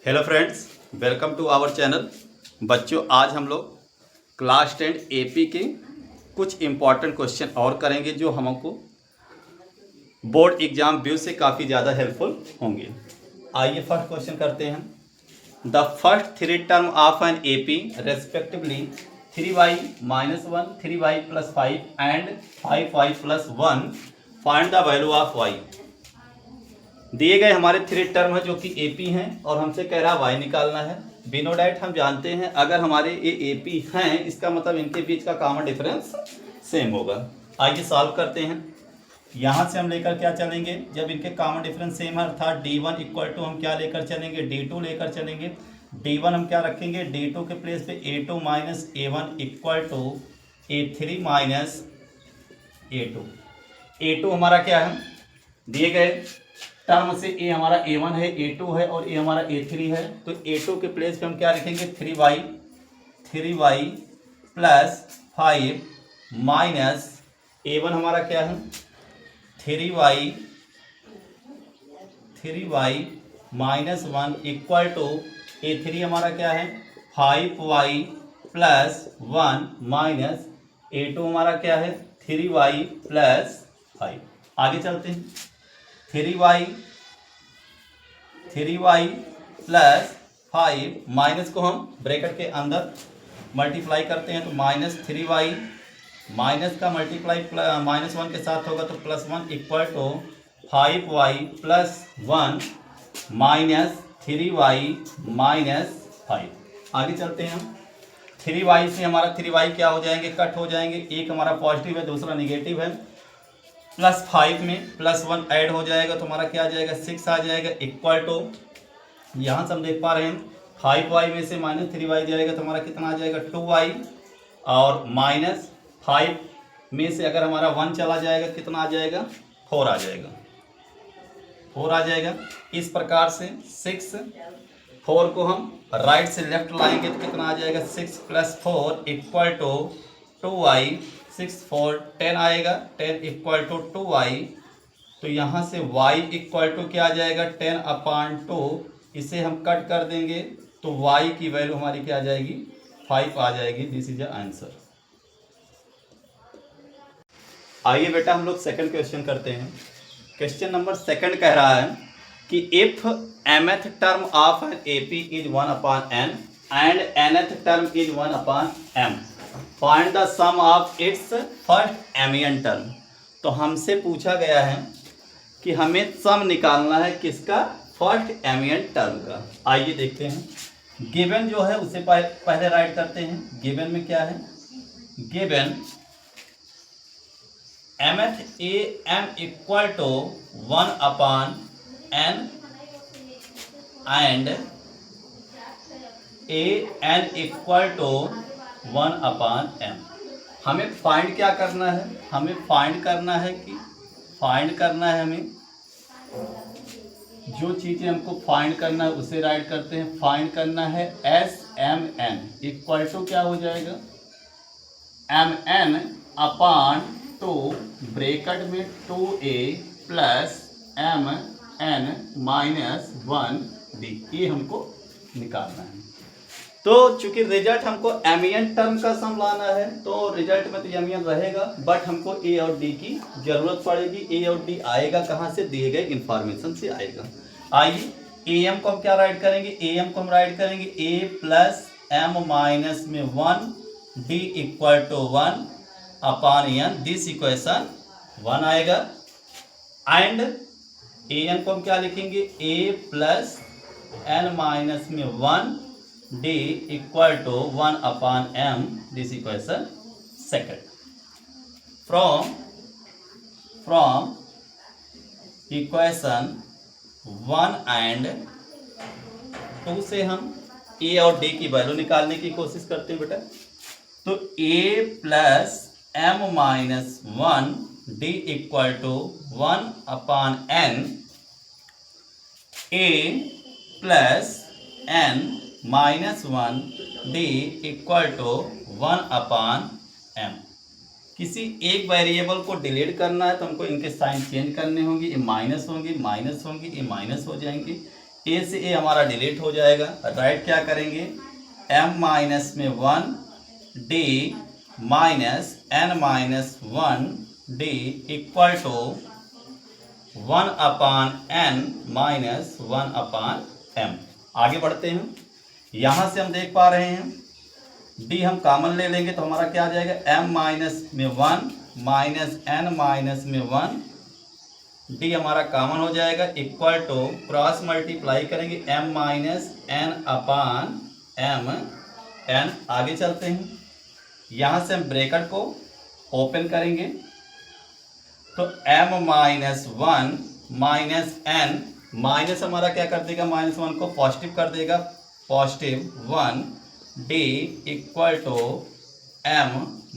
Hello friends, welcome to our channel. बच्चों, आज हम लोग क्लास 10 एपी के कुछ इम्पॉर्टेंट क्वेश्चन और करेंगे जो हमको बोर्ड एग्जाम व्यू से काफ़ी ज़्यादा हेल्पफुल होंगे। आइए फर्स्ट क्वेश्चन करते हैं। The first three term of an AP respectively 3y - 1, 3y + 5 and 5y + 1 find the value of y। दिए गए हमारे थ्री टर्म है जो कि एपी हैं और हमसे कह रहा है वाई निकालना है। बी नो डाउट हम जानते हैं अगर हमारे ये एपी हैं इसका मतलब इनके बीच का कॉमन डिफरेंस सेम होगा। आइए सॉल्व करते हैं। यहाँ से हम लेकर क्या चलेंगे, जब इनके कॉमन डिफरेंस सेम है अर्थात d1 = हम क्या लेकर चलेंगे, d2 लेकर चलेंगे। d1 हम क्या रखेंगे, d2 के प्लेस पे a2 - a1 = a3 - a2। a2 हमारा क्या है, दिए गए टर्म से a हमारा a1 है, a2 है और a हमारा a3 है। तो a2 के प्लेस पे हम क्या लिखेंगे, 3y + 5 माइनस a1 हमारा क्या है 3y - 1 = a3 हमारा क्या है 5y + 1 माइनस a2 हमारा क्या है 3y + 5। आगे चलते हैं। 3y + 5 माइनस को हम ब्रैकेट के अंदर मल्टीप्लाई करते हैं तो -3y माइनस का मल्टीप्लाई -1 के साथ होगा तो +1 = 5y + 1 माइनस 3y - 5। आगे चलते हैं हम। 3y से हमारा 3y क्या हो जाएंगे, कट हो जाएंगे। एक हमारा पॉजिटिव है दूसरा निगेटिव है। +5 में +1 ऐड हो जाएगा तो हमारा क्या आ जाएगा 6 आ जाएगा इक्वल टू, यहाँ से हम देख पा रहे हैं 5y में से -3y जाएगा तो हमारा कितना आ जाएगा 2y और -5 में से अगर हमारा 1 चला जाएगा कितना आ जाएगा 4 आ जाएगा, 4 आ जाएगा। इस प्रकार से 4 को हम राइट से लेफ्ट लाएंगे तो कितना आ जाएगा 6 + 4 = 2y। 6 4 10 आएगा, 10 = 2y। तो यहाँ से y = क्या आ जाएगा 10/2। इसे हम कट कर देंगे तो y की वैल्यू हमारी क्या आ जाएगी 5 आ जाएगी। This is the answer. आइए बेटा हम लोग सेकंड क्वेश्चन करते हैं। क्वेश्चन नंबर सेकंड कह रहा है कि if mth term of an AP is 1/n and nth term is 1/m find the sum of its first M N term. तो हमसे पूछा गया है कि हमें सम निकालना है किसका, फर्स्ट एमियन टर्म का। आइए देखते हैं। गिवन जो है उसे पहले राइट करते हैं। गिवन में क्या है, given mth am = 1/n and an = 1/m। हमें फाइंड क्या करना है, हमें फाइंड करना है कि हमें जो चीज़ें हमको फाइंड करना है उसे राइट करते हैं। फाइंड करना है SMN = क्या हो जाएगा MN/2 ब्रैकेट में 2a + MN - 1d। ये हमको निकालना है। तो चूंकि रिजल्ट हमको एमियन टर्म का सम लाना है तो रिजल्ट में तो एमियन रहेगा, बट हमको ए और डी की जरूरत पड़ेगी। ए और डी आएगा कहाँ से, दिए गए इंफॉर्मेशन से आएगा। आइए ए एम को हम क्या राइट करेंगे, ए एम को हम राइट करेंगे a + m - 1 d = 1/n। This equation 1 आएगा। एंड ए एन को हम क्या लिखेंगे, a + n - 1 d = 1/m। This equation second. From equation 1 and 2 से हम a और d की वैल्यू निकालने की कोशिश करते हैं बेटा। तो a + m - 1 d = 1/n, a + n - 1 d = 1/m। किसी एक वेरिएबल को डिलीट करना है तो हमको इनके साइन चेंज करने होंगे। ये माइनस होंगे, माइनस होंगे, ये माइनस हो जाएंगे। ए से ए हमारा डिलीट हो जाएगा। राइट क्या करेंगे, m माइनस में 1 d minus n minus 1 d equal to 1 upon n minus 1 upon m। आगे बढ़ते हैं। यहाँ से हम देख पा रहे हैं d हम कॉमन ले लेंगे तो हमारा क्या आ जाएगा, m माइनस में 1 माइनस n माइनस में 1 d हमारा कॉमन हो जाएगा इक्वल टू क्रॉस मल्टीप्लाई करेंगे m minus n upon m n। आगे चलते हैं। यहाँ से हम ब्रैकेट को ओपन करेंगे तो m minus 1 minus n, minus हमारा क्या कर देगा, माइनस 1 को पॉजिटिव कर देगा, positive 1 d equal to m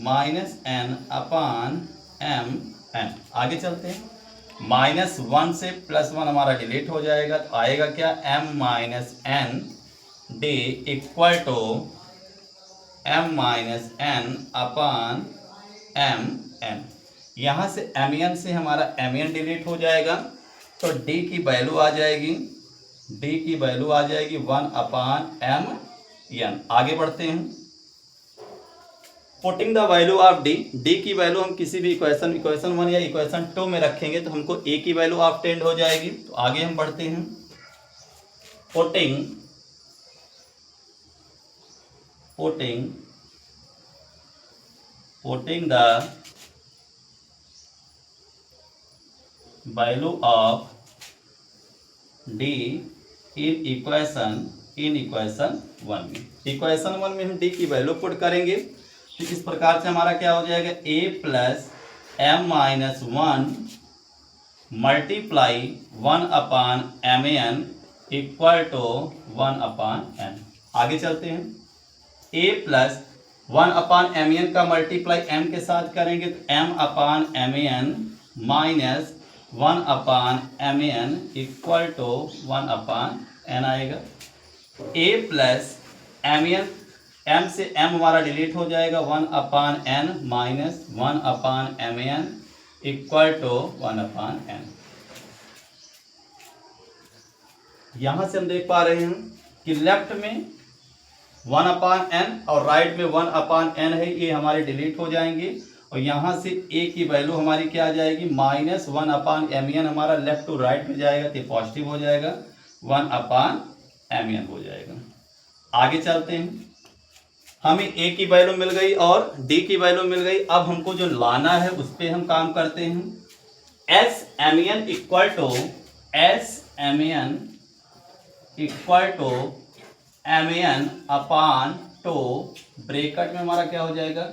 minus n upon m n। आगे चलते हैं। माइनस 1 से प्लस 1 हमारा डिलीट हो जाएगा तो आएगा क्या, m minus n d equal to m minus n upon m n। यहाँ से mn से हमारा mn डिलीट हो जाएगा तो d की वैल्यू आ जाएगी, d की वैल्यू आ जाएगी 1 अपान m n। आगे बढ़ते हैं। Putting the value of d, d की वैल्यू हम किसी भी इक्वेशन 1 या इक्वेशन 2 में रखेंगे तो हमको a की वैल्यू ऑब्टेन्ड हो जाएगी। तो आगे हम बढ़ते हैं। Putting the value of d in equation 1 में। इक्वेशन 1 में हम d की वैल्यू पुट करेंगे तो इस प्रकार से हमारा क्या हो जाएगा, a plus m minus 1 multiply 1 upon M N equal to 1 upon n। आगे चलते हैं। a plus 1 upon M N का मल्टीप्लाई m के साथ करेंगे तो m upon M N minus 1 upon M N equal to 1 upon n आएगा। a plus M N, m से m हमारा डिलीट हो जाएगा, 1 upon n minus 1 upon M N equal to 1 upon n। यहाँ से हम देख पा रहे हैं कि लेफ्ट में 1 अपान n और राइट में 1 अपान n है, ये हमारे डिलीट हो जाएंगे और यहाँ से a की वैल्यू हमारी क्या आ जाएगी, माइनस 1 अपान एम एन हमारा लेफ्ट टू राइट में जाएगा तो पॉजिटिव हो जाएगा, 1 अपान एम एन हो जाएगा। आगे चलते हैं। हमें a की वैल्यू मिल गई और d की वैल्यू मिल गई। अब हमको जो लाना है उस पर हम काम करते हैं। s m n equal to m n upon 2 bracket में हमारा क्या हो जाएगा,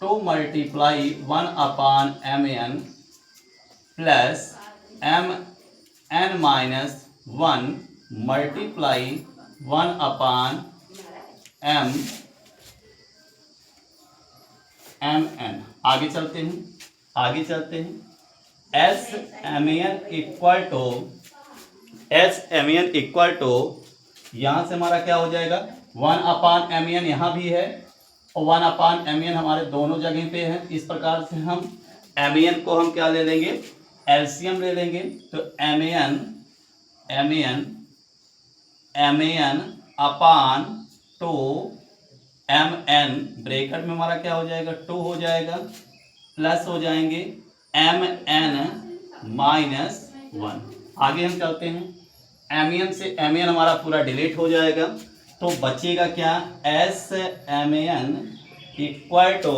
2 multiply 1 upon M N plus m n minus 1 multiply 1 upon m n। आगे चलते हैं। S M N equal to यहाँ से हमारा क्या हो जाएगा, 1 अपान एम एन यहाँ भी है और 1 अपान एम एन हमारे दोनों जगह पे है। इस प्रकार से हम एम एन को हम क्या ले लेंगे, एलसीएम ले लेंगे तो एम एन अपान 2 एम एन ब्रैकेट में हमारा क्या हो जाएगा, 2 हो जाएगा, प्लस हो जाएंगे एम एन माइनस 1। आगे हम चलते हैं। एम एन से एम एन हमारा पूरा डिलीट हो जाएगा तो बचेगा क्या, S M N equal to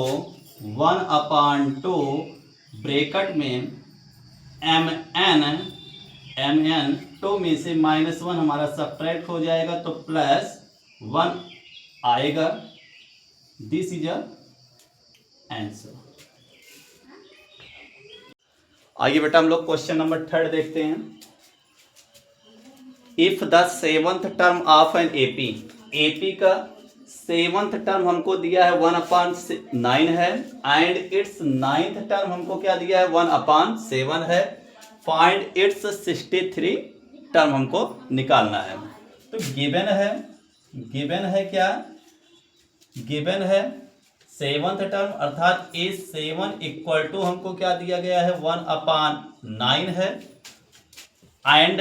1 upon 2 bracket में एम एन 2 में से माइनस 1 हमारा सब्ट्रैक्ट हो जाएगा तो प्लस 1 आएगा। This is answer. आइए बेटा हम लोग क्वेश्चन नंबर 3 देखते हैं। If the 7th term of an AP का 7th टर्म हमको दिया है 1/9 है एंड इट्स 9th टर्म हमको क्या दिया है 1/7 है। फाइंड इट्स 63 टर्म हमको निकालना है। तो गिवन है क्या, गिवन है 7th टर्म अर्थात A7 इक्वल टू हमको क्या दिया गया है 1/9 है एंड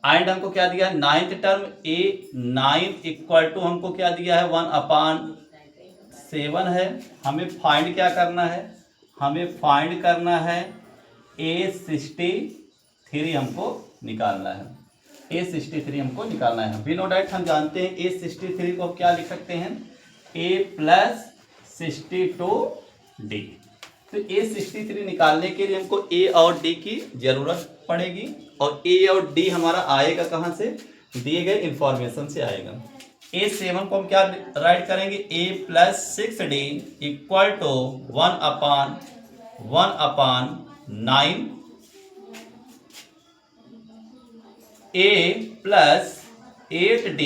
एंड हमको क्या दिया है, ninth term A9 equal to हमको क्या दिया है, 1/7 है। हमें फाइंड क्या करना है, हमें फाइंड करना है A63 हमको निकालना है, A63 हमको निकालना है। वी नो डैट हम जानते हैं A63 को क्या लिख सकते हैं, A+62D। तो A63 निकालने के लिए हमको A और D की जरूरत पड़ेगी, और A और D हमारा आएगा कहाँ से, दिए गए इंफॉर्मेशन से आएगा। A7 को हम क्या राइट करेंगे, A+6D equal to 1/9 A+8D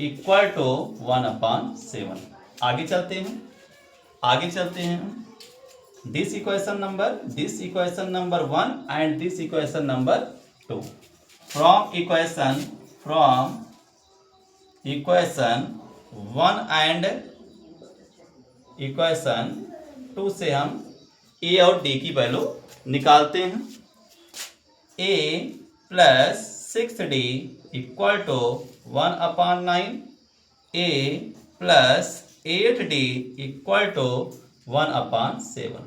equal to 1/7। आगे चलते हैं this equation number 1 and this equation number 2। From equation 1 and equation 2 से हम A और D की वैल्यू निकालते हैं। A+6D equal to 1/9, A+8D equal to 1/7।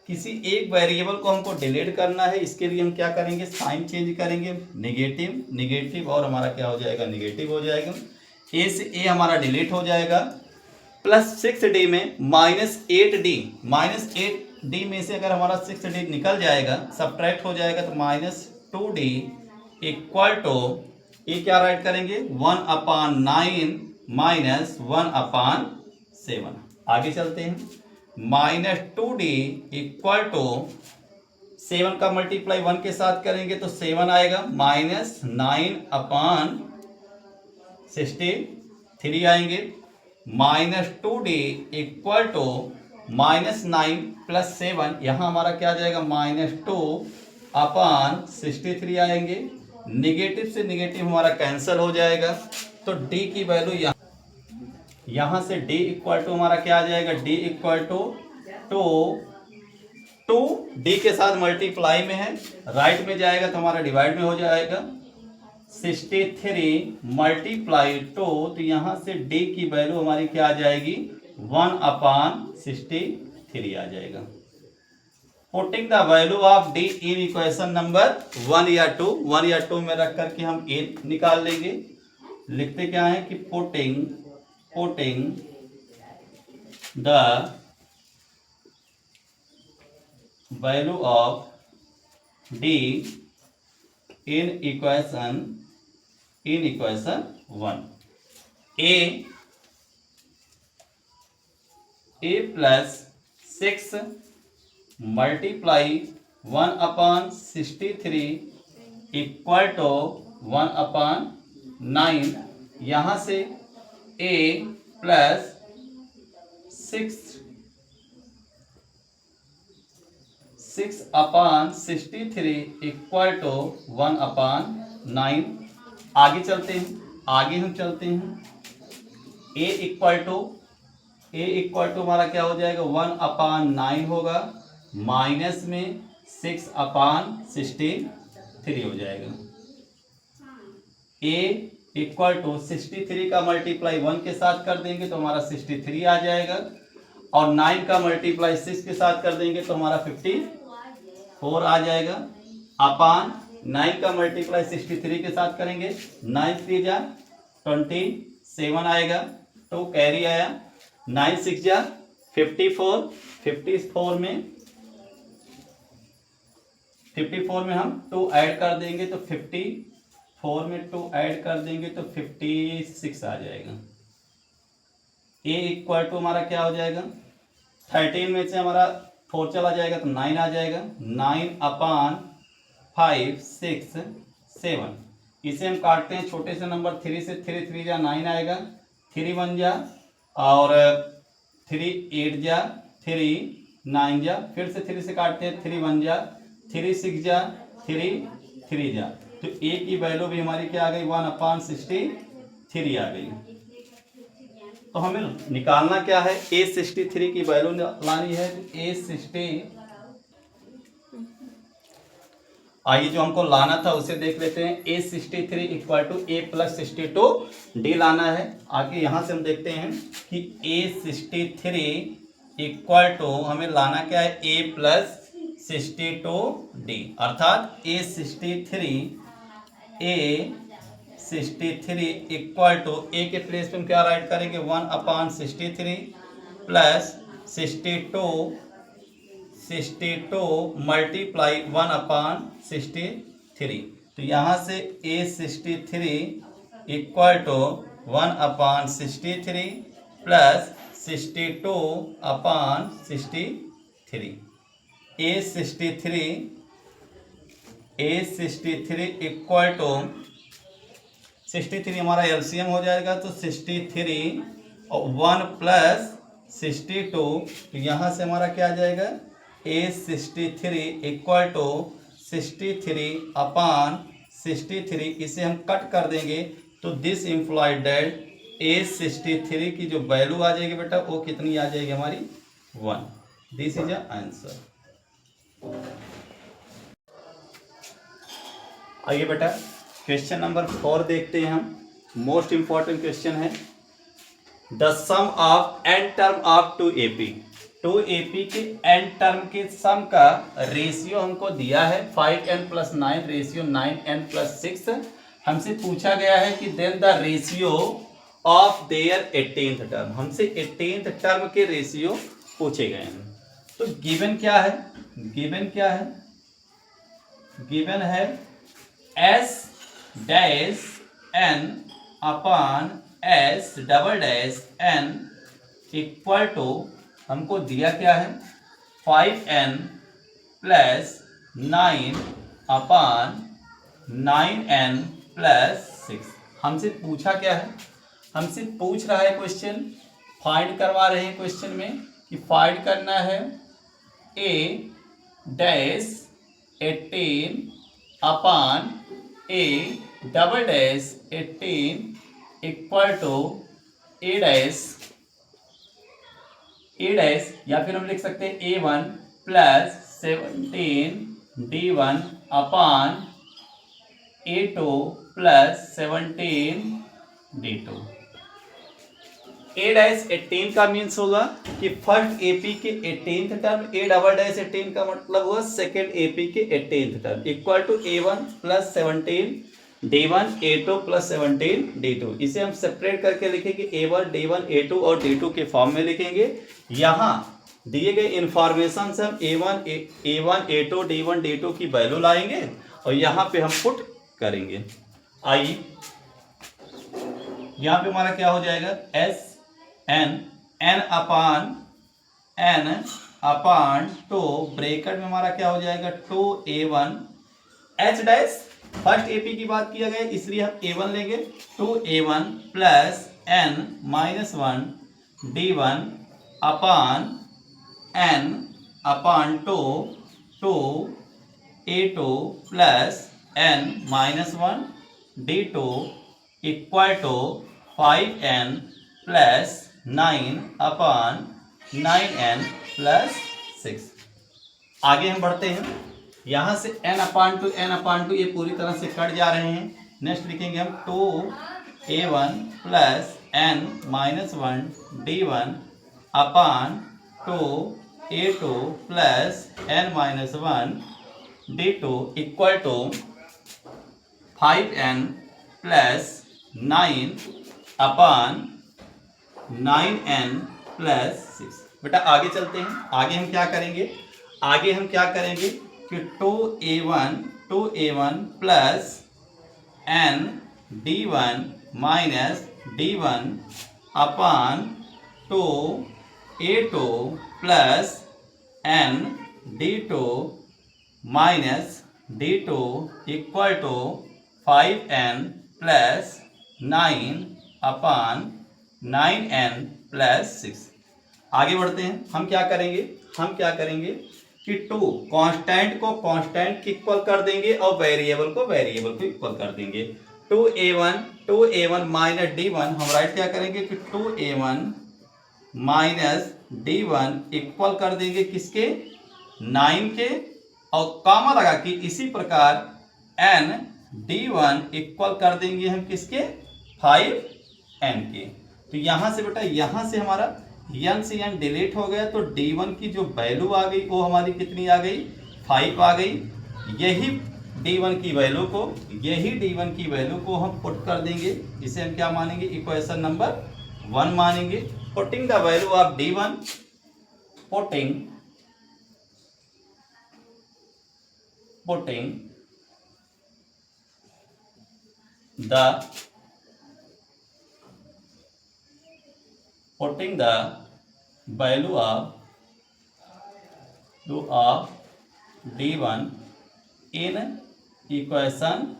किसी एक वेरिएबल को हमको डिलीट करना है, इसके लिए हम क्या करेंगे, साइन चेंज करेंगे, निगेटिव और हमारा क्या हो जाएगा, निगेटिव हो जाएगा। A से A हमारा डिलीट हो जाएगा, +6D में -8D में से अगर हमारा 6D निकल जाएगा, सब्ट्रैक्ट हो जाएगा, तो -2D इक्वल टू ये क्या राइट करेंगे, 1/9 -1/7। आगे चलते हैं, -2D इक्वल टू 7 का मल्टीप्लाई 1 के साथ करेंगे तो 7 आएगा, -9/63 आएंगे, -2D इक्वल टू -9 + 7, यहाँ हमारा क्या आ जाएगा, -2/63 आएंगे। निगेटिव से निगेटिव हमारा कैंसिल हो जाएगा, तो D की वैल्यू यहाँ से D इक्वल टू हमारा क्या आ जाएगा, D इक्वल टू 2 D के साथ मल्टीप्लाई में है, राइट में जाएगा तो हमारा डिवाइड में हो जाएगा, 63 × 2, तो यहाँ से D की वैल्यू हमारी क्या आ जाएगी, 1/63 आ जाएगा। Putting the value of D in equation number 1 या 2 में रख करके हम A निकाल लेंगे। लिखते क्या है कि putting the value of D in equation 1, A+6 multiply 1/63 equal to 1/9, यहाँ से A+6/63 इक्वल टू 1/9। आगे चलते हैं, A इक्वल टू हमारा क्या हो जाएगा, 1/9 होगा, माइनस में 6/63 हो जाएगा। A इक्वल टू 63 का मल्टीप्लाई 1 के साथ कर देंगे तो हमारा 63 आ जाएगा, और 9 का मल्टीप्लाई 6 के साथ कर देंगे तो हमारा 54 आ जाएगा, अपान 9 का मल्टीप्लाई 63 के साथ करेंगे, 9 3 जा 27 आएगा, तो कैरी आया, 9 6 जा 54 में हम 2 ऐड कर देंगे तो 54 में 2 ऐड कर देंगे तो 56 आ जाएगा। A इक्वल टू हमारा क्या हो जाएगा, 13 में से हमारा 4 चला जाएगा तो 9 आ जाएगा, 9/5 6 7। इसे हम काटते हैं छोटे से नंबर 3 से, 3 3 जा 9 आएगा, 3 1 जा और 3 8 जा 3 9 जा, फिर से 3 से काटते हैं, 3 1 जा 3 6 जा 3 जा, तो A की वैल्यू भी हमारी क्या आ गई, 1/63 आ गई। तो हमें निकालना क्या है, A63 की वैल्यू लानी है, तो आइए जो हमको लाना था उसे देख लेते हैं। A63 equal to A plus 62D लाना है। आगे यहाँ से हम देखते हैं कि A63 इक्वल टू हमें लाना क्या है, A प्लस 62D, अर्थात A63 इक्वल टू A के प्लेस पे हम क्या राइट करेंगे, 1/63 प्लस 62 मल्टीप्लाई 1/63। तो यहाँ से A63 equal to 1/63 plus 62/63। A63 equal to 63 हमारा एलसीएम हो जाएगा, तो 63 और 1 प्लस 62, तो यहाँ से हमारा क्या आ जाएगा, A63 इक्वल टू 63/63। इसे हम कट कर देंगे तो दिस इम्प्लॉइड दैट A63 की जो वैल्यू आ जाएगी बेटा वो कितनी आ जाएगी हमारी, 1। This is answer. आइए बेटा क्वेश्चन नंबर 4 देखते हैं हम। मोस्ट इंपॉर्टेंट क्वेश्चन है। The sum of n term of 2AP के n टर्म के सम का रेशियो हमको दिया है 5n + 9 रेशियो 9n + 6। हमसे पूछा गया है कि then the ratio of their 18th term. हमसे 18th टर्म के रेशियो पूछे गए हैं। तो गिवन क्या है, गिवन है S dash n upon S double dash n equal to, हमको दिया क्या है, 5n + 9 अपॉन 9n + 6। हमसे पूछा क्या है, हमसे पूछ रहा है क्वेश्चन, फाइंड करवा रहे हैं क्वेश्चन में कि फाइंड करना है A dash 18 upon A double dash 18 equal to A dash या फिर हम लिख सकते हैं A1 + 17 D1 upon A2 + 17 D2। A dash 18 का मीन्स होगा कि फर्स्ट AP के 18th term, A double dash 18 का मतलब हुआ सेकेंड AP के 18th term, equal to A1 + 17 D1 A2 + 17 D2। इसे हम सेपरेट करके लिखेंगे, A1 D1 A2 और D2 के फॉर्म में लिखेंगे। यहाँ दिए गए इंफॉर्मेशन से हम A1 A2 D1 D2 की वैल्यू लाएंगे और यहाँ पे हम पुट करेंगे। आइए यहाँ पे हमारा क्या हो जाएगा, n अपॉन 2 ब्रैकेट में हमारा क्या हो जाएगा, 2A1 H dash first AP की बात किया गया इसलिए हम A1 लेंगे, 2A1 + n - 1 D1 upon n upon 2 A2 + n - 1 D2 equal to 5n + 9 upon 9n + 6। आगे हम बढ़ते हैं। यहाँ से n/2 ये पूरी तरह से कट जा रहे हैं। नेक्स्ट लिखेंगे हम 2A1 + n - 1 D1 upon 2A2 + n - 1 D2 equal to 5n + 9 upon 9n + 6। बेटा आगे चलते हैं। आगे हम क्या करेंगे कि 2A1 + n D1 - D1 upon 2A2 + n D2 - D2 equal to 5n + 9 upon 9n + 6। आगे बढ़ते हैं। हम क्या करेंगे कि 2 कांस्टेंट को कांस्टेंट की इक्वल कर देंगे और वेरिएबल को इक्वल कर देंगे। 2A1 - D1 हम राइट क्या करेंगे कि 2A1 - D1 इक्वल कर देंगे किसके, 9 के और कामा लगा के इसी प्रकार ND1 इक्वल कर देंगे हम किसके, 5N के। तो यहां से बेटा यहां से हमारा N से N डिलीट हो गया, तो D1 की जो वैल्यू आ गई वो हमारी कितनी आ गई, 5 आ गई। यही D1 की वैल्यू को हम पुट कर देंगे, इसे हम क्या मानेंगे, इक्वेशन नंबर 1 मानेंगे। Putting the value of D1, putting the value of D1 in equation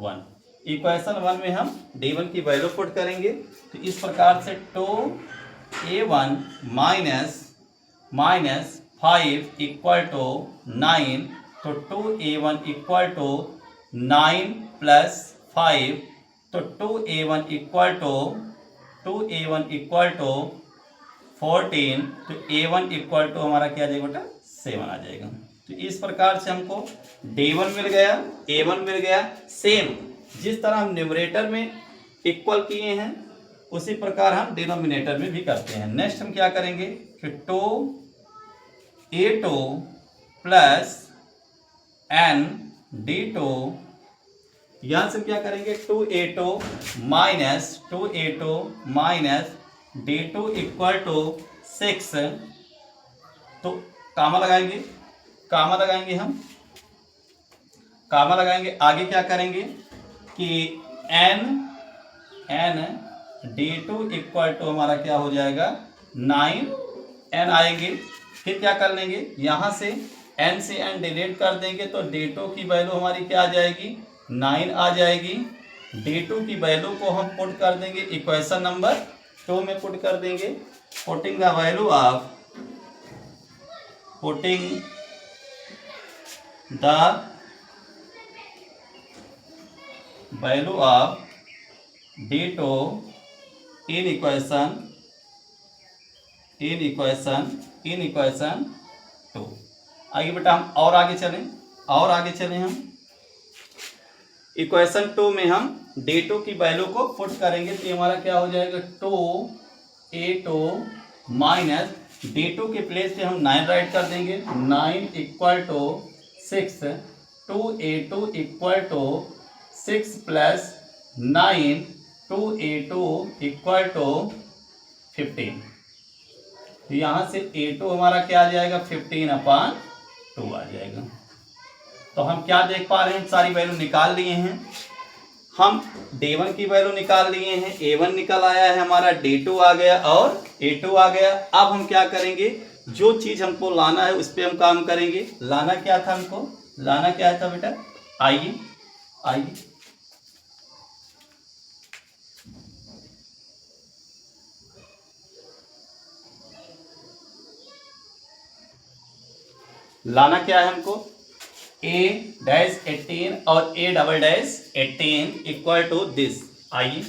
1। Equation 1 में हम D1 की वैल्यू पुट करेंगे, तो इस प्रकार से 2A1 माइनस 5 इक्वल टू 9, तो 2A1 इक्वल टू 9 प्लस 5, तो 2A1 इक्वल टू 14, तो A1 इक्वल टू हमारा क्या आ जाएगा बेटा, 7 आ जाएगा। तो इस प्रकार से हमको D1 मिल गया, A1 मिल गया। सेम जिस तरह हम न्यूमरेटर में इक्वल किए हैं उसी प्रकार हम डिनोमिनेटर में भी करते हैं। नेक्स्ट हम क्या करेंगे कि 2A2 प्लस ND2, यहां से हम क्या करेंगे, 2A2 minus D2 equal to 6, तो कामा लगाएंगे आगे क्या करेंगे कि ND2 इक्वल टू हमारा क्या हो जाएगा, 9N आएंगे। फिर क्या कर लेंगे, यहां से N से N डिलीट कर देंगे, तो D2 की वैल्यू हमारी क्या आ जाएगी, 9 आ जाएगी। D2 की वैल्यू को हम पुट कर देंगे इक्वेशन नंबर 2 में पुट कर देंगे। Putting the value of D2 in equation 2। आगे बेटा हम और आगे चलें हम इक्वेशन 2 में हम D2 की वैल्यू को पुट करेंगे, तो हमारा क्या हो जाएगा, 2A2 माइनस D2 के प्लेस पे हम 9 राइट कर देंगे, 9 equal to 6, 2A2 equal to 6 plus 9, 2A2 equal to 15। तो यहाँ से A2 हमारा क्या आ जाएगा, 15/2 आ जाएगा। तो हम क्या देख पा रहे हैं, सारी वैल्यू निकाल लिए हैं हम। D1 की वैल्यू निकाल लिए हैं, A1 निकल आया है हमारा, D2 आ गया और A2 आ गया। अब हम क्या करेंगे, जो चीज हमको लाना है उस पर हम काम करेंगे। लाना क्या था बेटा, आइए लाना क्या है हमको, A-18 और A-18 इक्वल टू दिस। आइए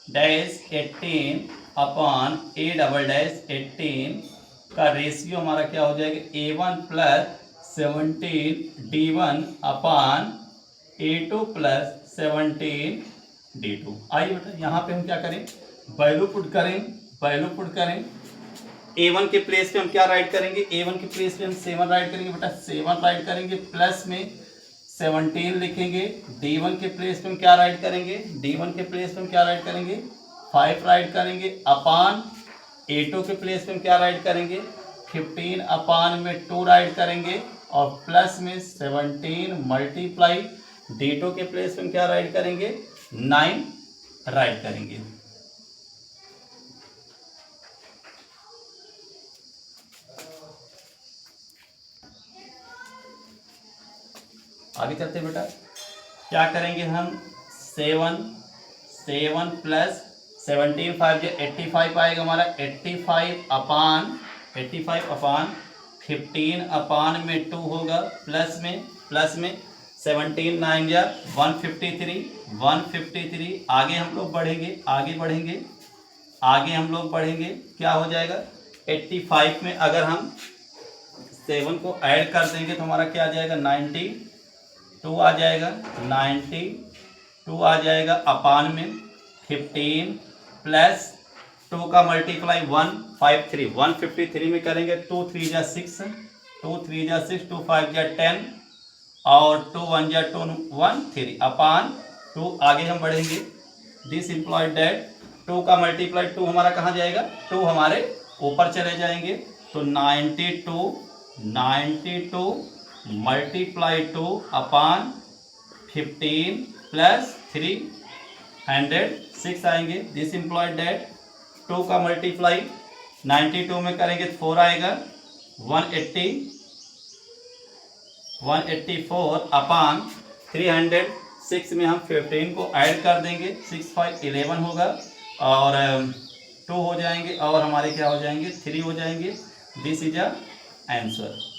A-18 अपॉन A-18 का रेशियो हमारा क्या हो जाएगा, A1 plus 17 D1 upon A2 plus 17 D2। आइए बेटा यहाँ पे हम क्या करें, वैल्यू पुट करें। A1 के प्लेस पे हम क्या राइट करेंगे, A1 के प्लेस पे हम 7 राइट करेंगे बेटा, 7 राइट करेंगे, प्लस में 17 लिखेंगे। D1 के प्लेस पे हम क्या राइट करेंगे, 5 राइट करेंगे, अपान A2 के प्लेस पे हम क्या राइट करेंगे, 15 अपान में 2 राइट करेंगे, और प्लस में 17 मल्टीप्लाई D2 के प्लेस पे हम क्या राइट करेंगे, 9 राइट करेंगे। आगे चलते बेटा, क्या करेंगे हम, 7 प्लस 17 5 जो 85 आएगा हमारा, 85 अपान 15 अपान में 2 होगा, प्लस में 17 9 या 153। आगे हम लोग बढ़ेंगे, क्या हो जाएगा, 85 में अगर हम 7 को ऐड कर देंगे तो हमारा क्या आ जाएगा 92 आ जाएगा, 92 आ जाएगा अपान में 15 प्लस 2 का मल्टीप्लाई 153, 153 में करेंगे 2 3 जा 6, 2 3 जा 6, 2 5 जा 10 और 2 1 जा 2 1 3 अपान 2। आगे हम बढ़ेंगे, दिस इम्प्लॉयड डेट 2 का मल्टीप्लाई 2 हमारा कहाँ जाएगा, 2 हमारे ऊपर चले जाएंगे तो 92 मल्टीप्लाई 2 अपान 15 प्लस 306 आएंगे। दिस इम्प्लॉयड डेट 2 का मल्टीप्लाई 92 में करेंगे तो 4 आएगा, 184 अपान 306 में हम 15 को ऐड कर देंगे, 6 5 11 होगा और 2 हो जाएंगे और हमारे क्या हो जाएंगे 3 हो जाएंगे। This is a answer.